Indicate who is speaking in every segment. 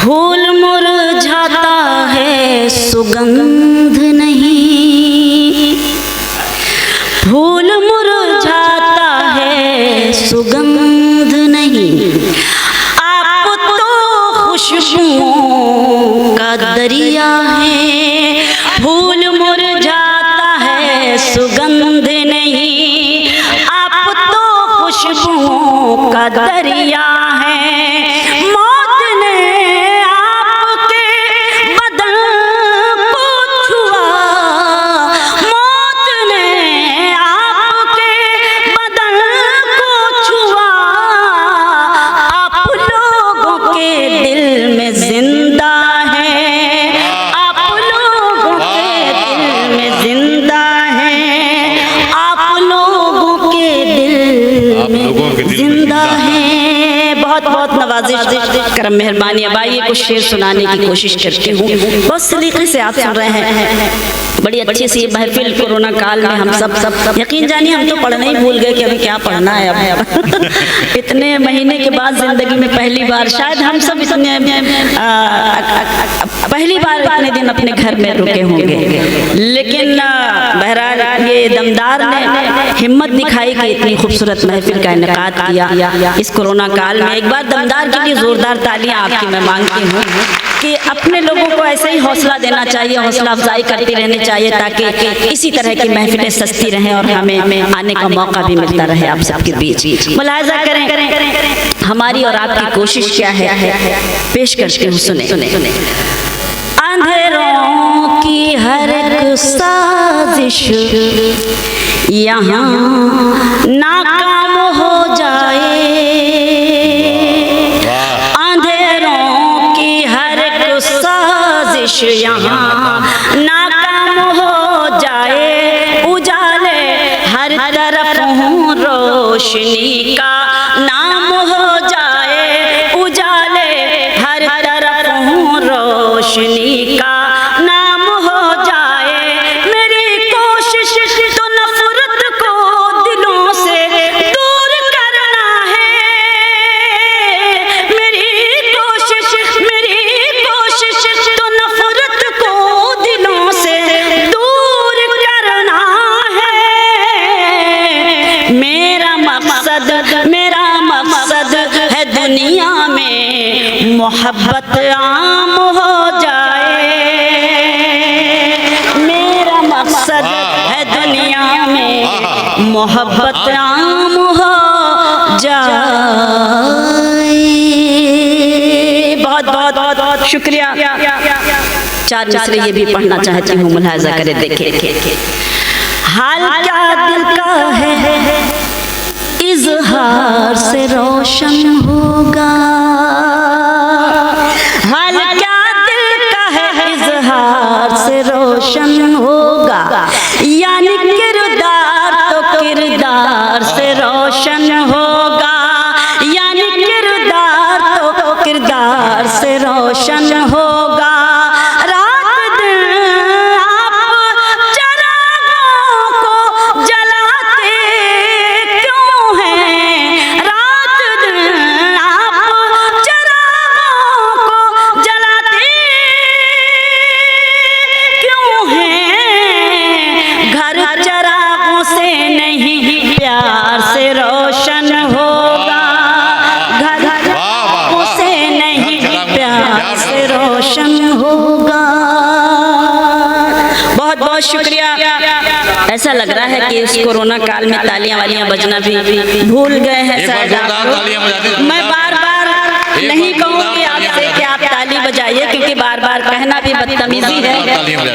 Speaker 1: फूल मुरझाता है सुगंध नहीं, फूल मुरझाता है सुगंध नहीं, आप तो खुशबुओं का दरिया है। फूल मुरझाता है सुगंध नहीं, आप तो खुशबुओं का दरिया है। मौत ने आपके बदन को छुआ, मौत ने आपके बदन को छुआ, आप लोगों के दिल में जिंदा है, आप लोगों के दिल में जिंदा है, आप लोगों के दिल में जिंदा है। बहुत बहुत नवाजिश करम मेहरबानी। अब आइए कुछ शेर सुनाने की कोशिश करती हूँ। बहुत सलीके से आप सुन रहे हैं, बड़ी अच्छी सी महफिल। कोरोना काल में हम सब यकीन जानिए हम तो पढ़ना ही भूल गए कि अभी क्या पढ़ना है अब। इतने महीने के बाद जिंदगी में पहली बार शायद हम सब इतने पहली बार इतने दिन अपने घर में रुके होंगे, लेकिन बहरहाल ये दमदार ने हिम्मत दिखाई कि इतनी खूबसूरत महफिल का इनेकाद किया इस कोरोना काल में। एक बार दमदार के लिए जोरदार तालियां आपकी मैं मांगती हूँ कि अपने लोगों को ऐसे ही हौसला देना चाहिए, हौसला अफजाई करती रहनी चाहिए ताकि इसी तरह की महफिलें सस्ती रहें और हमें आने का मौका भी मिलता रहे आप सबके बीच। मुलाहिजा करें हमारी और आपकी कोशिश क्या है, पेश करके सुने। अंधेरों की हर एक साजिश यहाँ नाकाम हो जाए, अंधेरों की हर एक साजिश यहाँ नाकाम हो जाए, उजाले हर तरफ हूँ रोशनी का नाम हो जाए, उजाले हर तरफ हूँ रोशनी का नाम हो जाए। मेरी कोशिश तो नफरत को दिलों से दूर करना है, मेरी कोशिश तो नफरत को दिलों से दूर करना है। मेरा मकसद है दुनिया में मोहब्बत आम हो जाए, मेरा मकसद है दुनिया में मोहब्बत आम हो जाए। बहुत बहुत बहुत शुक्रिया। चार मिसरे ये भी पढ़ना चाहती हूँ, मुलाहिजा करे देखे। हाल क्या दिल का है इज़हार से रोशन होगा, हाल क्या दिल का है इज़हार से रोशन होगा, यानी किरदार तो किरदार से रोशन होगा, यानी किरदार तो किरदार से रोशन होगा। रात दिन आप चिरागों को जलाते क्यों हैं, रात दिन आप चिरागों को जलाते क्यों हैं, घर चिरागों से नहीं प्यार से रोशन होगा, घर से नहीं प्यार से रोशन होगा। बहुत बहुत शुक्रिया। ऐसा लग रहा है कि इस कोरोना काल में तालियां वालियां बजना भी भूल गए हैं शायद आप लोग। मैं बार बार नहीं कहूँगी आपसे कि आप ताली बजाइए, क्योंकि बार बार कहना भी बदतमीजी है,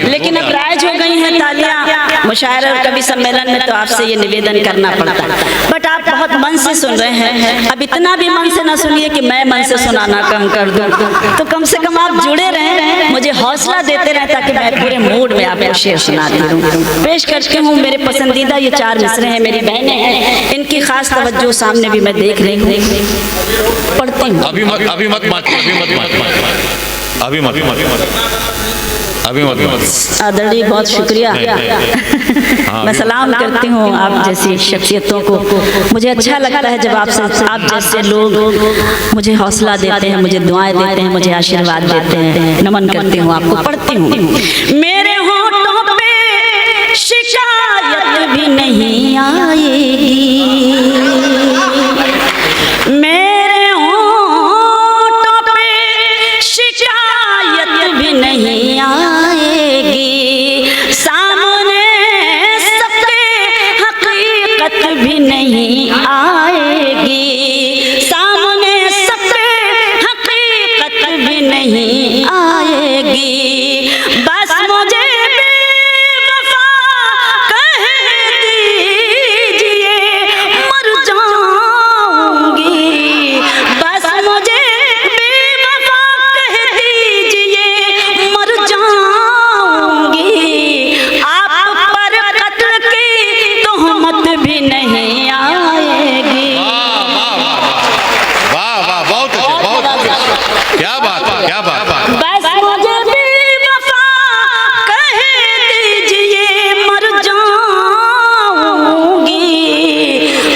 Speaker 1: लेकिन अब राइज हो गई हैं तालियां मुशायरा और कवि सम्मेलन में, तो आपसे ये निवेदन करना पड़ता है। बट आप बहुत मन से सुन रहे हैं, अब इतना भी मन से ना सुनिए कि मैं मन से सुनाना कम कर दूं, तो कम से कम आप जुड़े रहें, मुझे हौसला देते रहें ताकि मैं पूरे मूड में आपको शेर सुनाती रहूं। पेश करती हूँ मेरे पसंदीदा ये चार मिसरे हैं, मेरी बहनें हैं, इनकी खास तवज्जो सामने भी मैं देख रही हूँ, पढ़ती हूँ।
Speaker 2: अभी मत
Speaker 1: आदरणीय, बहुत शुक्रिया। मैं सलाम करती हूँ आप जैसी शख्सियतों को। मुझे अच्छा लगता है जब आप जैसे लोग मुझे हौसला देते हैं, मुझे दुआएं देते हैं, मुझे आशीर्वाद देते हैं। नमन करती हूँ आपको, पढ़ती हूँ। मेरे होठों पे शिकायत भी नहीं आएगी, मेरे होठों पे शिकायत भी नहीं आएगी, सामने सबके हकीकत भी नहीं आएगी, सामने सबके हकीकत भी नहीं आएगी। बस मुझे बेवफा कह दीजिए, मर जाऊंगी। बस मुझे बेवफा कह दीजिए, मर जाऊंगी। आप पर कत्ल की तोहमत भी नहीं आएगी।
Speaker 2: वाह वाह, बहुत अच्छे, बहुत अच्छे। क्या बात है, क्या बात है।
Speaker 1: बस मुझे बेवफा कह दीजिए, मर जाऊंगी।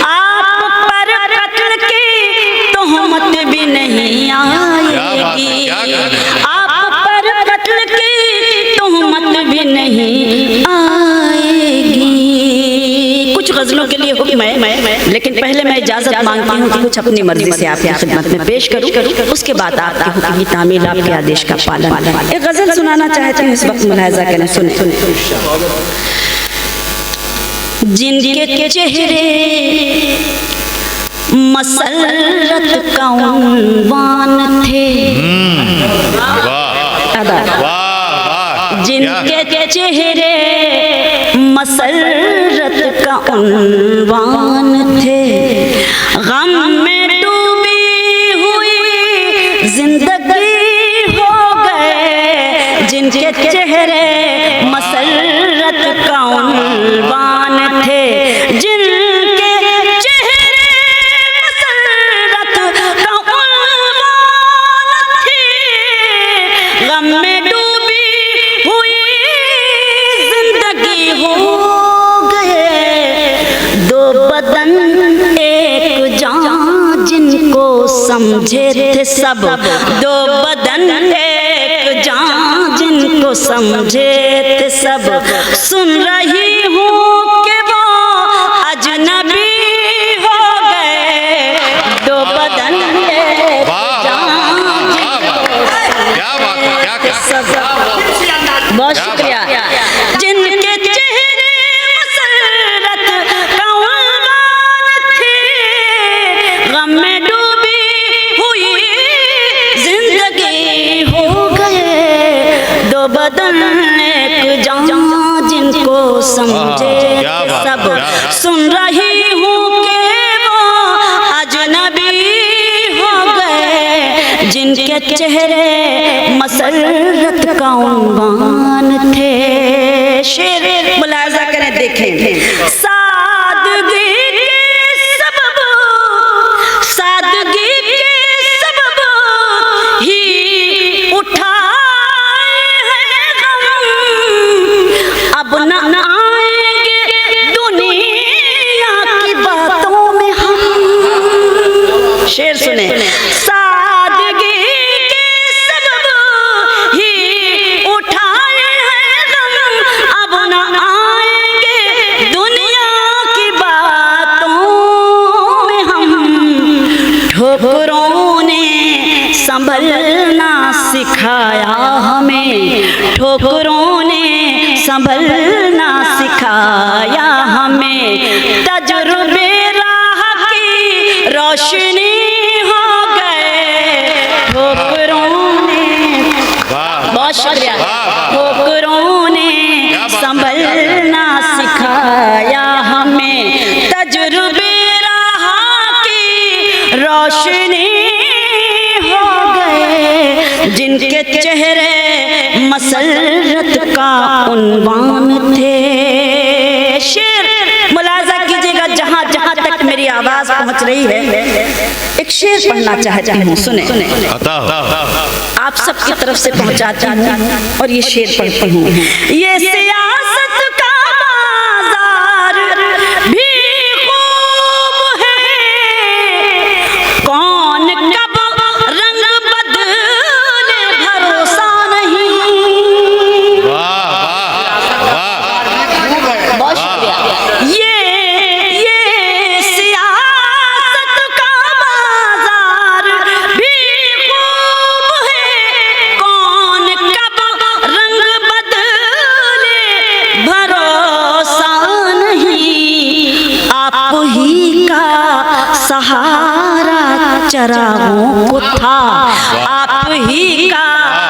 Speaker 1: आप पर कत्ल की तोहमत भी नहीं आएगी, आप पर कत्ल की तोहमत भी नहीं आएगी। कुछ गजलों के लिए हुक्म है, लेकिन पहले मैं इजाजत मांगती हूँ कि कुछ अपनी मर्जी से आपकी खिदमत में पेश करूँ, उसके बाद आपके हुक्म की तामील, आपके आदेश का पालन। एक गजल सुनाना चाहती हूँ, इस वक्त मुलाहिजा करें, सुने। जिनके चेहरे मसरत का उन्वान थे, जिनके चेहरे मसरत का उन्वान थे, गम में डूबी हुई जिंदगी हो गए, जिनके चेहरे मसरत का उन्वान थे, जिनके चेहरे मसरत का उन्वान थे, गम में डूबी हुई जिंदगी हो गए, दो बदन एक जान जिनको समझे थे सब, दो बदन एक जान जिनको समझे थे सब, सुन रही हूँ कि वो अजनबी हो गए, दो बदन एक जान
Speaker 2: क्या बात है, क्या क्या
Speaker 1: सब। बहुत शुक्रिया। जिनके चेहरे मसरत का उन्वान थे, गम में डूबी हुई जिंदगी हो गए, दो बदन एक जान जिनको समझे सब, सुन रही हूँ कि वो अजनबी हो गए, जिनके चेहरे मसरत का उन्वान थे। शेर मुलाजा करें, देखें। सादगी के सबब, सादगी के सबब ही उठाए हैं गम, अब न आएंगे दुनिया की बातों में हम। शेर सुने। सादगी के सबब ही उठाए हैं गम, अब न आएंगे दुनिया की बातों में हम। ठोकरों ने संभलना सिखाया हमें, ठोकरों ने संभलना सिखाया हमें, तजुर्बे राह की रोशनी हो गए, ठोकरों ने, बहुत शुक्रिया, ठोकरों ने संभलना सिखाया हमें, तजुर्बे राह की रोशनी हो गए, जिनके चेहरे मसरत का उन्वान थे। शेर मुलाजा कीजिएगा, जहाँ जहाँ तक मेरी आवाज पहुँच रही है। एक शेर पढ़ना चाहती हूँ, सुने। आप सबकी तरफ से पहुंचाती हूँ और ये शेर पढ़ती हूँ। ये सियासत का बाजार भी खूब है, कौन कब रंग बदले भरोसा नहीं। बहुत शुक्रिया। ये सियासत का बाजार भी खूब है, कौन कब रंग बदले भरोसा नहीं। आप ही का सहारा चरागों को था, आप ही का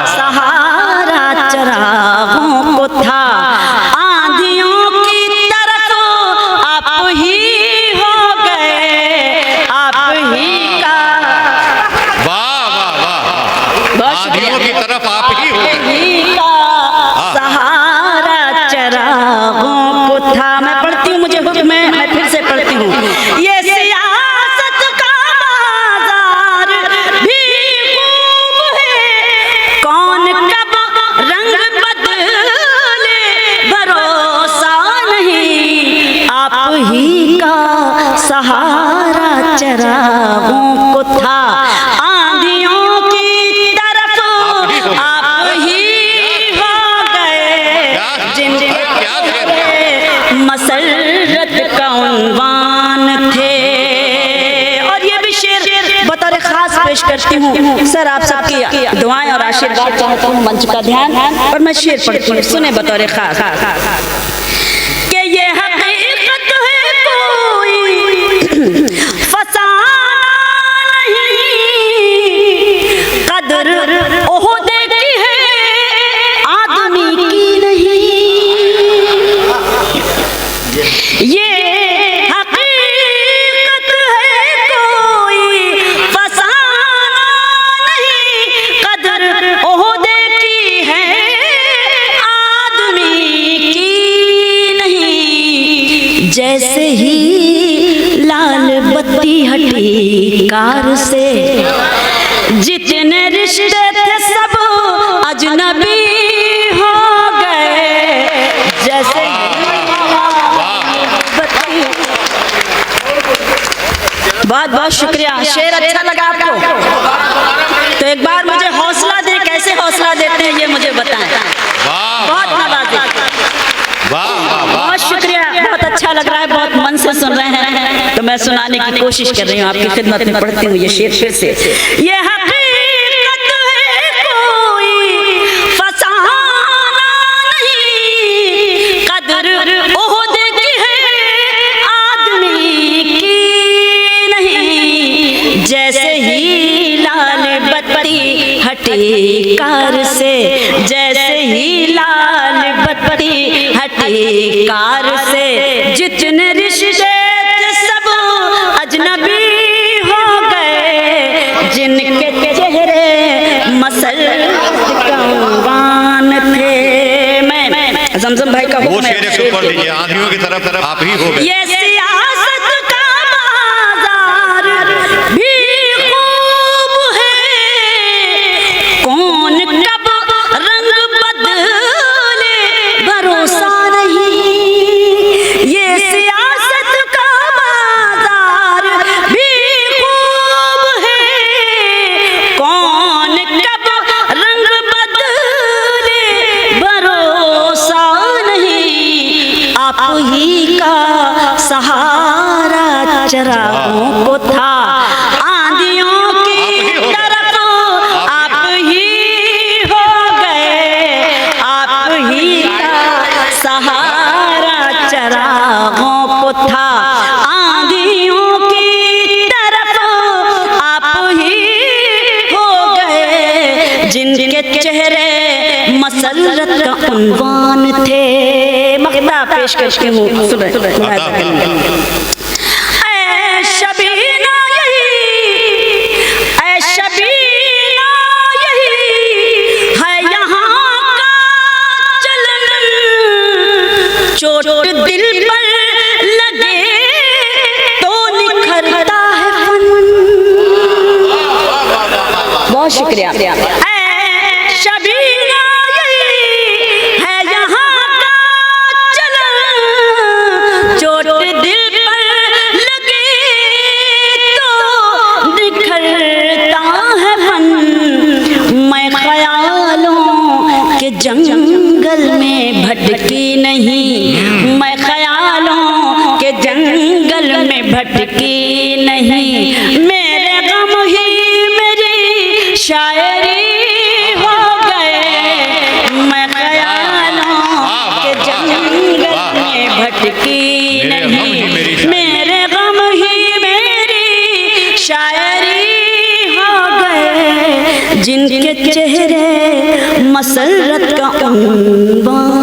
Speaker 1: सहारा चरागों को था। आंधियों की तरफ आप ही हो गए, आप ही का।
Speaker 2: वाह वाह वाह, आंधियों की तरफ आप ही हो गए।
Speaker 1: ही का सहारा चरागों को था। मैं पढ़ती हूँ, मुझे हुक्म है, मैं फिर से पढ़ती हूँ। ये सियासत का बाजार भी खूब है, कौन कब रंग बदले भरोसा नहीं। आप ही का सहारा चरागों को था, आंधियों की तरफ आप ही हो गए, जिनके मसरत का उन्वान थे। और ये भी शेर बतौर खास पेश करती हूँ। सर आप सबकी दुआएं और आशीर्वाद चाहता हूँ, मंच का ध्यान, और मैं शेर पढ़ती हूँ, सुने बतौर खास। कि ये हकीकत है कोई फसाना नहीं, कदर ओहदे की है आदमी की नहीं। ये हकीकत है कोई फसाना नहीं, कदर ओहदे की है आदमी की नहीं। जैसे ही लाल बत्ती हटी कार से, जितने रिश्ते थे सब अजनबी हो गए। जैसे बहुत बहुत शुक्रिया। शेर अच्छा लगा आपको तो एक बार मुझे हौसला दे, कैसे हौसला देते हैं ये मुझे बताएं। बहुत नवाज़िश, बहुत शुक्रिया, बहुत अच्छा लग रहा है, बहुत मन से सुन रहे हैं, तो मैं सुनाने की कोशिश कर रही हूँ, आपकी खिदमत में पढ़ती हूँ ये शेर फिर से। ये हकीकत है कोई फसाना नहीं, कदर ओहदे की है आदमी की नहीं। जैसे ही लाल बत्ती हटी कार से, जैसे ही लाल बत्ती हटी कार से, जितने रिश्ते थे सब अजनबी हो गए। जिनके चेहरे मसरत का उन्वान थे। मैं जमजम भाई का
Speaker 2: वो शेर पढ़ लीजिए, आंधियों की तरफ आप ही हो गए।
Speaker 1: ये सियासत का बाजार भी खूब है, कौन कब रंग बदले भरोसा नहीं। ये सियासत का बाजार भी खूब है, कौन कब रंग बदले भरोसा नहीं। आप ही का सहारा चरागों को था, आंधियों की तरफ आप ही हो गए। आप ही का सहारा चरागों को था, आंधियों की तरफ आप ही हो गए। जिनके चेहरे मसरत का उन्वान थे। मक़ता पेश करती हूँ, सुनो। चोट दिल पर लगे तो निखरता है फन। शुक्रिया। शबीना यही है यहाँ का चलन, चोट दिल पर लगे तो निखरता है फन। मैं ख्यालों के जंगल में भटकी नहीं, मैं ख्यालों के जंगल में भटकी नहीं। मेरे गम ही मेरी शायरी हो गए, मैं ख्यालों के जंगल में भटकी नहीं। मेरे गम ही मेरी शायरी हो गए, जिनके चेहरे मसरत का उन्वान